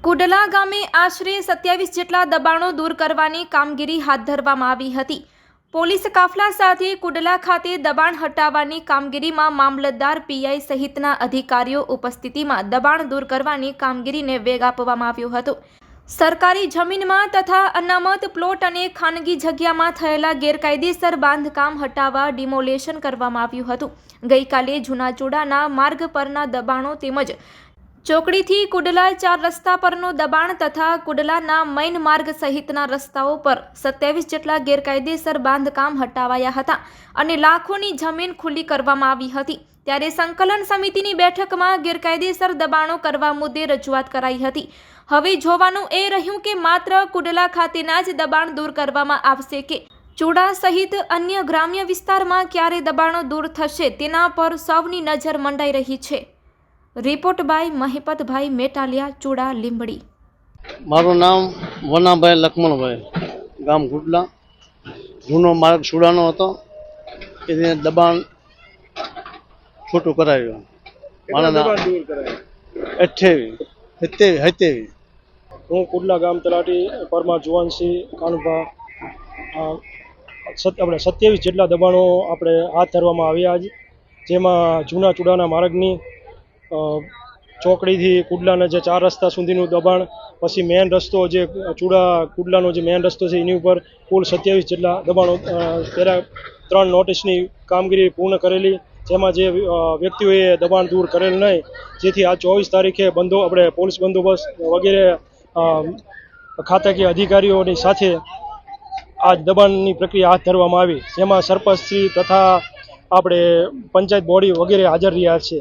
કુડલા ગામે આશરે 27 જેટલા દબાણો દૂર કરવાની કામગીરી હાથ ધરવામાં આવી હતી। પોલીસ કાફલા સાથે કુડલા ખાતે દબાણ હટાવવાની કામગીરીમાં મામલતદાર પીઆઈ સહિતના અધિકારીઓ ઉપસ્થિતિમાં દબાણ દૂર કરવાની કામગીરીને વેગ આપવામાં આવ્યો હતો। સરકારી જમીનમાં તથા અનામત પ્લોટ અને ખાનગી જગ્યામાં થયેલા ગેરકાયદેસર બાંધકામ હટાવવા ડિમોલેશન કરવામાં આવ્યું હતું। ગઈકાલે જૂનાચોડાના માર્ગ પરના દબાણો તેમજ ચોકડીથી કુડલા 4 રસ્તા પરનો દબાણ તથા કુડલાના મેઇન માર્ગ સહિતના રસ્તાઓ પર 27 જેટલા ગેરકાયદેસર બાંધકામ હટાવાયા હતા અને લાખોની જમીન ખુલ્લી કરવામાં આવી હતી। ત્યારે સંકલન સમિતિની બેઠકમાં ગેરકાયદેસર દબાણો કરવા મુદ્દે રજૂઆત કરાઈ હતી। હવે જોવાનું એ રહ્યું કે માત્ર કુડલા ખાતેના જ દબાણ દૂર કરવામાં આવશે કે ચુડા સહિત અન્ય ગ્રામ્ય વિસ્તારમાં ક્યારે દબાણો દૂર થશે તેના પર સૌની નજર મંડાઈ રહી છે। Report by Mahipatbhai Metaliya, Chuda Limbdi. મારું નામ વનાભાઈ લખમણભાઈ, ગામ કુડલા। જૂનો માર્ગ ચુડાનો હતો, એને દબાણ છૂટું કરાવ્યું। મારા 28 હું કુડલા ગામ તલાટી પરમાર જુવાનસિંહ કાનુભા। આપણે 27 જેટલા દબાણો આપણે હાથ ધરવામાં આવ્યા છે, જેમાં જૂના ચુડાના માર્ગની ચોકડીથી કુડલાના જે 4 રસ્તા સુધીનું દબાણ, પછી મેઇન રસ્તો જે કુડલાનો જે મેઇન રસ્તો છે એની ઉપર કુલ 27 જેટલા દબાણો પહેલાં 3 નોટિસની કામગીરી પૂર્ણ કરેલી, જેમાં જે વ્યક્તિઓએ દબાણ દૂર કરેલ નહીં, જેથી આ 24 તારીખે આપણે પોલીસ બંદોબસ્ત વગેરે ખાતાકીય અધિકારીઓની સાથે આ દબાણની પ્રક્રિયા હાથ ધરવામાં આવી, જેમાં સરપંચશ્રી તથા આપણે પંચાયત બોડી વગેરે હાજર રહ્યા છે।